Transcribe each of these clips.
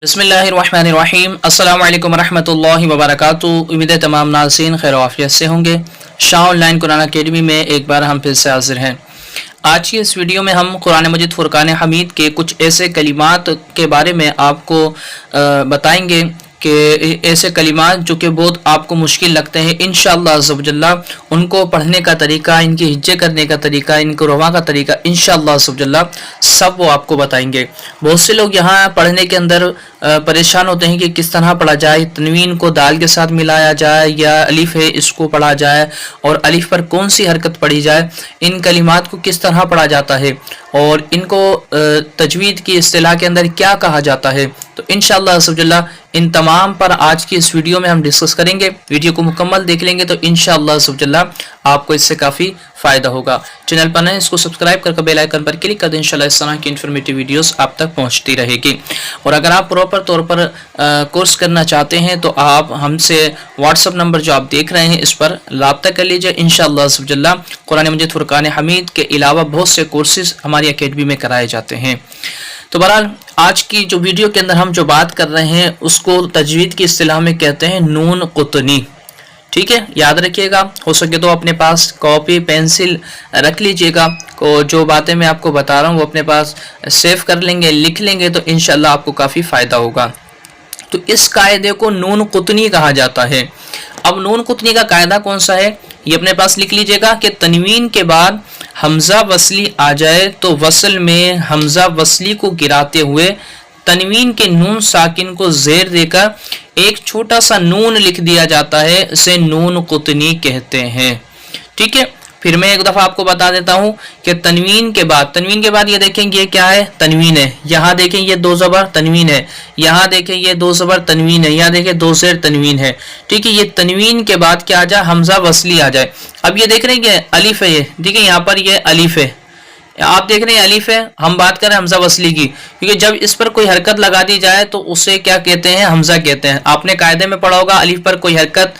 बिस्मिल्लाहिर्रहमानिर्रहीम। अस्सलामु अलैकुम रहमतुल्लाहि व बरकातुहू। उम्मीद है तमाम नाज़रीन खैर आफियत से होंगे। शाह ऑनलाइन कुरान अकेडमी में एक बार हम फिर से हाजिर हैं। आज की इस वीडियो में हम कुरान मजीद फुरकान हमीद के कुछ ऐसे कलिमात के बारे में आपको बताएंगे कि ऐसे कलिमात जो कि बहुत आपको मुश्किल लगते हैं, इंशाअल्लाह अज़्ज़वजल्ला उनको पढ़ने का तरीका, इनकी हिज्जे करने का तरीका, इनको रवा का तरीका इंशाअल्लाह अज़्ज़वजल्ला सब वो आपको बताएंगे। बहुत से लोग यहाँ पढ़ने के अंदर परेशान होते हैं कि किस तरह पढ़ा जाए, तनवीन को दाल के साथ मिलाया जाए या अलिफ है इसको पढ़ा जाए और अलिफ पर कौन सी हरकत पढ़ी जाए, इन कलिमात को किस तरह पढ़ा जाता है और इनको तजवीद की इस्तिलाह के अंदर क्या कहा जाता है। तो इंशाअल्लाह अज़्ज़वजल्ला इन तमाम पर आज की इस वीडियो में हम डिस्कस करेंगे। वीडियो को मुकम्मल देख लेंगे तो इंशाअल्लाह अज़्ज़वजल्ला आपको इससे काफ़ी फ़ायदा होगा। चैनल पर नए इसको सब्सक्राइब करके बेल आइकन पर क्लिक कर दें। इंशाअल्लाह इस तरह की इन्फॉर्मेटिव वीडियोस आप तक पहुंचती रहेगी। और अगर आप प्रॉपर तौर पर कोर्स करना चाहते हैं तो आप हमसे व्हाट्सअप नंबर जो आप देख रहे हैं इस पर रब्ता कर लीजिए। इंशाअल्लाह अज़्ज़वजल्ला कुरान मजीद फुरकान हमीद के अलावा बहुत से कोर्सेज हमारी अकेडमी में कराए जाते हैं। तो बहरहाल आज की जो वीडियो के अंदर हम जो बात कर रहे हैं उसको तजवीद की इस्तिलाह में कहते हैं नून कुतनी। ठीक है, याद रखिएगा। हो सके तो अपने पास कॉपी पेंसिल रख लीजिएगा। को जो बातें मैं आपको बता रहा हूँ वो अपने पास सेव कर लेंगे, लिख लेंगे तो इंशाल्लाह आपको काफ़ी फ़ायदा होगा। तो इस कायदे को नून कुतनी कहा जाता है। अब नून कुतनी का कायदा कौन सा है ये अपने पास लिख लीजिएगा कि तनवीन के बाद हमजा वसली आ जाए तो वसल में हमजा वसली को गिराते हुए तनवीन के नून साकिन को जेर देकर एक छोटा सा नून लिख दिया जाता है, इसे नून कुतनी कहते हैं। ठीक है, फिर मैं एक दफा आपको बता देता हूं कि तनवीन के बाद ये देखेंगे ये क्या है, तनवीन है। यहाँ देखें ये दो जबर तनवीन है, यहाँ देखें ये दो जबर तनवीन है, यहाँ देखें दो जेर तनवीन है। ठीक है, ये तनवीन के बाद क्या आ जाए, हमजा वसली आ जाए। अब ये देख रहे हैं कि अलिफ है, ये ठीक है, यहाँ पर ये अलिफ है, आप देख रहे हैं अलिफ है। हम बात करें हमजा वसली की, क्योंकि जब इस पर कोई हरकत लगा दी जाए तो उसे क्या कहते हैं, हमजा कहते हैं। आपने कायदे में पढ़ा होगा अलिफ पर कोई हरकत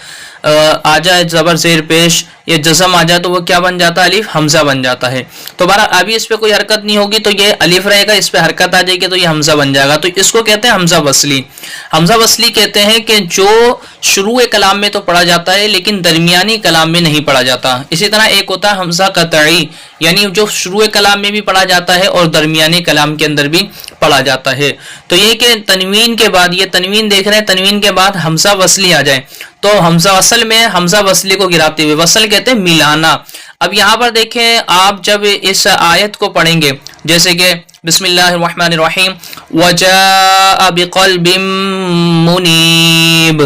आ जाए, जबर जेर पेश या जज़म आ जाए तो वो क्या बन जाता है, अलिफ हमजा बन जाता है। तो बारा अभी इस पे कोई हरकत नहीं होगी तो ये अलिफ रहेगा, इस पे हरकत आ जाएगी तो ये हमजा बन जाएगा। तो इसको कहते हैं हमजा वसली। हमजा वसली कहते हैं कि जो शुरू कलाम में तो पढ़ा जाता है लेकिन दरमियानी कलाम में नहीं पढ़ा जाता। इसी तरह एक होता है हमजा कतई, यानी जो शुरू कलाम में भी पढ़ा जाता है और दरमियानी कलाम के अंदर भी पढ़ा जाता है। तो ये कि तनवीन के बाद, ये तनवीन देख रहे हैं, तनवीन के बाद हमजा वसली आ जाए तो हमजा वसल में हमजा वसली को गिराते हुए, वसल कहते हैं मिलाना। अब यहाँ पर देखें, आप जब इस आयत को पढ़ेंगे जैसे कि बिस्मिल्लाहिर्रहमानिर्रहीम वजाअ बिक़ल्बिम मुनीब,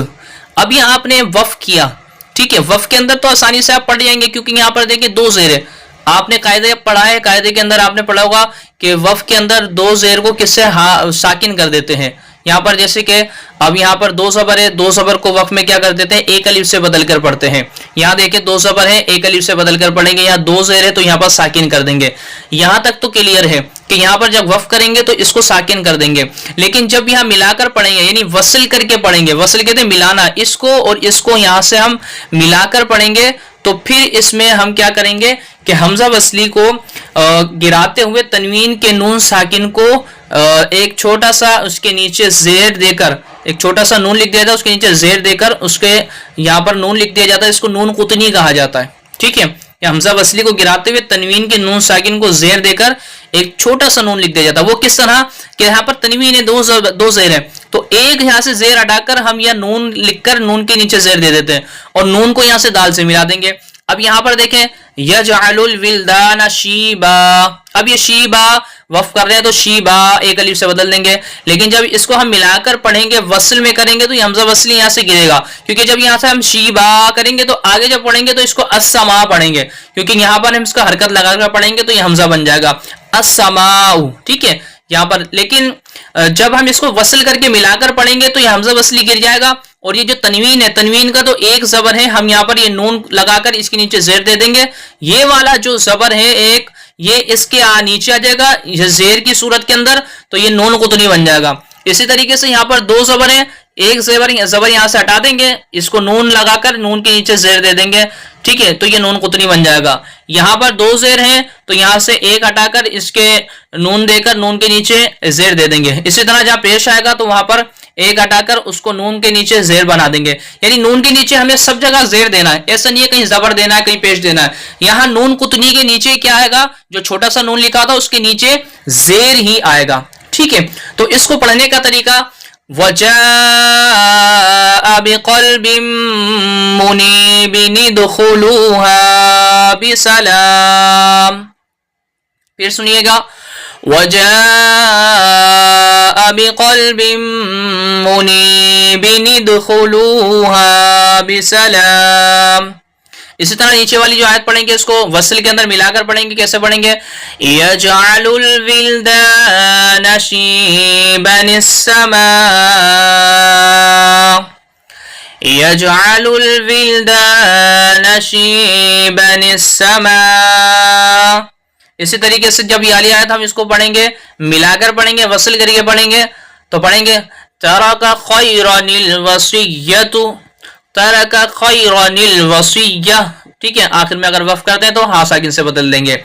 अब यहाँ आपने वफ किया। ठीक है, वफ के अंदर तो आसानी से आप पढ़ जाएंगे क्योंकि यहाँ पर देखिए दो जेर है। आपने कायदे पढ़ा है, कायदे के अंदर आपने पढ़ा होगा कि वफ के अंदर दो जेर को किससे साकिन कर देते हैं। यहाँ पर जैसे कि अब यहाँ पर दो जबर है, दो जबर को वफ में क्या कर देते हैं, एक अलिफ से बदल कर पढ़ते हैं। यहाँ देखिए दो जबर है, एक अलिफ से बदल कर पढ़ेंगे। यहाँ दो जेर है तो यहाँ पर साकिन कर देंगे। यहाँ तक तो क्लियर है कि यहाँ पर जब वफ करेंगे तो इसको साकिन कर देंगे, लेकिन जब यहाँ मिलाकर पढ़ेंगे यानी वसल करके पढ़ेंगे, वसल कहते हैं मिलाना, इसको और इसको यहाँ से हम मिलाकर पढ़ेंगे तो फिर इसमें हम क्या करेंगे कि हमजा वसली को गिराते हुए तनवीन के नून साकिन को एक छोटा सा उसके नीचे जेर देकर, एक छोटा सा नून लिख दिया जाता है, उसके नीचे जेर देकर उसके यहाँ पर नून लिख दिया जाता है। इसको नून कुतनी कहा जाता है। ठीक है, हमजा वसली को गिराते हुए तनवीन के नून साकिन को जेर देकर एक छोटा सा नून लिख दिया जाता है। वो किस तरह कि यहाँ पर तनवीन है, दो जेर है तो एक यहाँ से जेर हटाकर हम यह नून लिखकर नून के नीचे जेर दे देते हैं और नून को यहाँ से दाल से मिला देंगे। अब यहाँ पर देखें यजअलुल विल्दाना शीबा, अब ये शीबा वफ कर रहे हैं तो शीबा एक अलिफ से बदल देंगे, लेकिन जब इसको हम मिलाकर पढ़ेंगे वसल में करेंगे तो ये हमजा वसली यहाँ से गिरेगा, क्योंकि जब यहाँ से हम शीबा करेंगे तो आगे जब पढ़ेंगे तो इसको अस्समा पढ़ेंगे, क्योंकि यहाँ पर हम इसका हरकत लगाकर पढ़ेंगे तो ये हमजा बन जाएगा अस्समाउ। ठीक है, यहाँ पर लेकिन जब हम इसको वसल करके मिलाकर पढ़ेंगे तो ये हमजा वसली गिर जाएगा। और ये जो तनवीन है, तनवीन का तो एक जबर है, हम यहाँ पर ये नून लगाकर इसके नीचे जेर दे देंगे। ये वाला जो जबर है एक, ये इसके नीचे आ जाएगा जेर की सूरत के अंदर, तो ये नून कुतनी बन जाएगा। इसी तरीके से यहाँ पर दो जबर है, एक जबर यहाँ से हटा देंगे, इसको नून लगाकर नून के नीचे जेर दे देंगे। ٹھیک ہے, تو یہ نون قطنی بن جائے گا. یہاں پر دو زیر ہیں تو یہاں سے ایک ہٹا کر اس کے نون دے کر نون کے نیچے زیر دے دیں گے. اسی طرح جہاں پیش آئے گا تو وہاں پر ایک ہٹا کر اس کو نون کے نیچے زیر بنا دیں گے. یعنی نون کے نیچے ہمیں سب جگہ زیر دینا ہے, ایسا نہیں ہے کہیں زبر دینا ہے کہیں پیش دینا ہے. یہاں نون قطنی کے نیچے کیا آئے گا, جو چھوٹا سا نون لکھا تھا اس کے نیچے زیر ہی آئے گا. ٹھیک ہے, تو اس کو پڑھنے کا طریقہ وَجَاءَ بِقَلْبٍ مُنِيبٍ ادْخُلُوهَا بِسَلَامٍ. پھر سنیے گا وَجَاءَ بِقَلْبٍ مُنِيبٍ ادْخُلُوهَا بِسَلَامٍ. اسی طرح نیچے والی جو آیت پڑھیں گے اس کو وصل کے اندر ملا کر پڑھیں گے. کیسے پڑھیں گے؟ يَجْعَلُ الْوِلْدَانَ شِيبًا السَّمَاءَ يَجْعَلُ الْوِلْدَانَ شِيبًا السَّمَاء. اسی طریقے سے جب یہ والی آیت ہم اس کو پڑھیں گے ملا کر پڑھیں گے, وصل کر کے پڑھیں گے تو پڑھیں گے تَرَكَ خَيْرًا الْوَصِيَّةُ تَرَكَ خَيْرًا الْوَصِيَّةُ. ٹھیک ہے, آخر میں اگر وقف کرتے ہیں تو ہاں ساکن سے بدل دیں گے.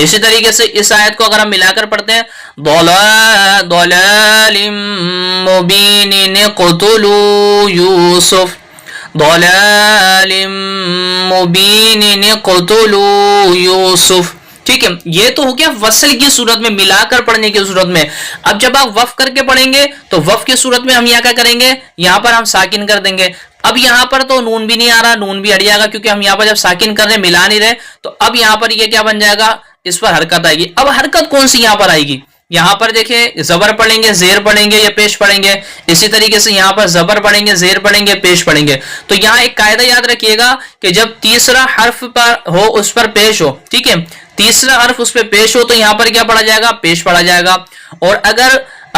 اسی طریقے سے اس آیت کو اگر ہم ملا کر پڑھتے ہیں ضَلَالٍ مُبِينٍ اقْتُلُوا يُوسُفَ ضَلَالٍ مُبِينٍ اقْتُلُوا يُوسُفَ. ٹھیک ہے, یہ تو ہو گیا وصل کی صورت میں, ملا کر پڑھنے کی صورت میں. اب جب آپ وقف کر کے پڑھیں گے تو وقف کی صورت میں ہم یہاں کیا کریں گے, یہاں پر ہم ساکن کر دیں گے. اب یہاں پر تو نون بھی نہیں آ رہا, نون بھی ہٹ جائے گا کیونکہ ہم یہاں پر جب ساکن کر رہے ملا نہیں رہے. تو اب یہاں پر یہ کیا بن جائے گا, اس پر حرکت آئے گی. اب حرکت کون سی یہاں پر آئے گی؟ یہاں پر دیکھیں زبر پڑھیں گے, زیر پڑھیں گے یا پیش پڑھیں گے. اسی طریقے سے یہاں پر زبر پڑھیں گے, زیر پڑھیں گے, پیش پڑھیں گے. تو یہاں ایک قاعدہ یاد رکھیے گا کہ جب تیسرا حرف پر ہو اس پر پیش ہو, ٹھیک ہے, تیسرا حرف اس پہ پیش ہو تو یہاں پر کیا پڑھا جائے گا, پیش پڑھا جائے گا. اور اگر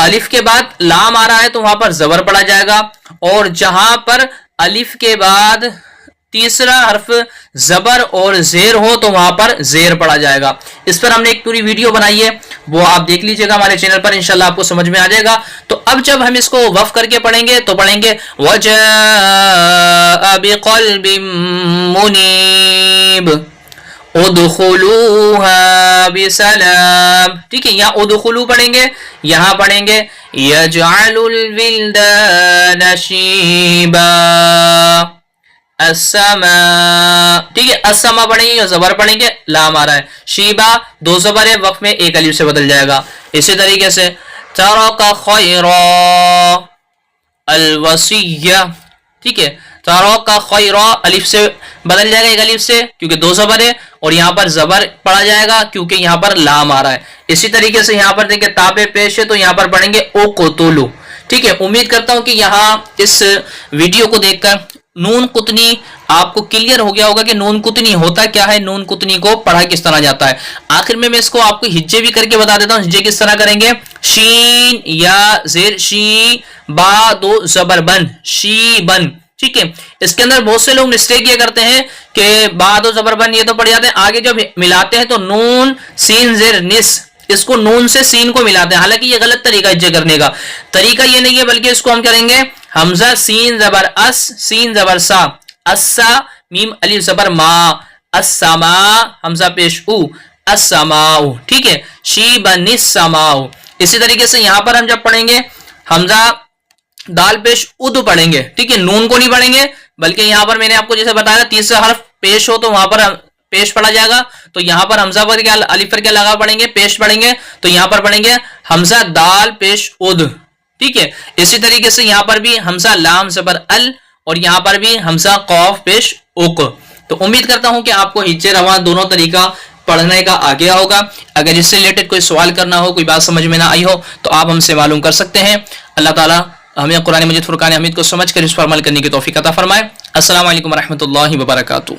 الف کے بعد لام آ رہا ہے تو وہاں پر زبر پڑھا جائے گا. اور جہاں پر الف کے بعد تیسرا حرف زبر اور زیر ہو تو وہاں پر زیر پڑھا جائے گا. اس پر ہم نے ایک پوری ویڈیو بنائی ہے, وہ آپ دیکھ لیجئے گا ہمارے چینل پر, انشاءاللہ آپ کو سمجھ میں آ جائے گا. تو اب جب ہم اس کو وقف کر کے پڑھیں گے تو پڑھیں گے وَجَاءَ بِقَلْبٍ مُنِيبٍ ادْخُلُوهَا بِسَلَامٍ. ٹھیک ہے, یہاں ادخلو پڑھیں گے, یہاں پڑھیں گے يَجْعَلُ الْوِلْدَانَ شِيبًا السَّمَاء. ٹھیک ہے, السما پڑھیں گے, زبر پڑھیں گے, لام آ رہا ہے, شیبا دو زبر ہے, وقف میں ایک الف سے بدل جائے گا. اسی طریقے سے تَرَكَ خَيْرًا الْوَصِيَّةُ. ٹھیک ہے, تَرَكَ خَيْرًا الف سے بدل جائے گا, ایک الف سے, کیونکہ دو زبر ہے, اور یہاں پر زبر پڑھا جائے گا کیونکہ یہاں پر لام آ رہا ہے. اسی طریقے سے یہاں پر دیکھیں تابع پیش ہے تو یہاں پر پڑھیں گے اقتلوا. ٹھیک ہے, امید کرتا ہوں کہ یہاں اس ویڈیو کو دیکھ کر نون قطنی آپ کو کلیئر ہو گیا ہوگا کہ نون قطنی ہوتا کیا ہے, نون قطنی کو پڑھا کس طرح جاتا ہے. آخر میں اس کو آپ کو ہجے بھی کر کے بتا دیتا ہوں, ہجے کس طرح کریں گے. شین یا زیر شی, با دو زبر بن, شی بن. ٹھیک ہے, اس کے اندر بہت سے لوگ مسٹیک یہ کرتے ہیں کہ با دو زبر بن یہ تو پڑھ جاتے ہیں, آگے جب ملاتے ہیں تو نون سین زیر نس, اس کو نون سے سین کو ملاتے ہیں. حالانکہ یہ غلط طریقہ ہجے کرنے کا, طریقہ یہ نہیں ہے, بلکہ اس کو ہم کریں گے حمزہ سین زبر اس, سین زبر سا, اسا میم الف زبر ما, السما حمزہ پیش او, السماء. ٹھیک ہے, شیبن السماء. اسی طریقے سے یہاں پر ہم جب پڑھیں گے حمزہ دال پیش اد پڑھیں گے. ٹھیک ہے, نون کو نہیں پڑھیں گے, بلکہ یہاں پر میں نے آپ کو جیسے بتایا تیسرا حرف پیش ہو تو وہاں پر پیش پڑھا جائے گا. تو یہاں پر حمزہ پر کیا الف پر کیا لگا پڑھیں گے, پیش پڑھیں گے. تو یہاں پر پڑھیں گے حمزہ دال پیش اد. ٹھیک ہے, اسی طریقے سے یہاں پر بھی حمزہ لام زبر ال, اور یہاں پر بھی حمزہ قاف پیش اوک. تو امید کرتا ہوں کہ آپ کو ہجے رواں دونوں طریقہ پڑھنے کا آ گیا ہوگا. اگر اس سے ریلیٹڈ کوئی سوال کرنا ہو, کوئی بات سمجھ میں نہ آئی ہو تو آپ ہم سے معلوم کر سکتے ہیں. اللہ تعالیٰ ہمیں قرآن مجید فرقان حمید کو سمجھ کر اس پر عمل کرنے کی توفیق عطا فرمائے. السلام علیکم ورحمۃ اللہ وبرکاتہ.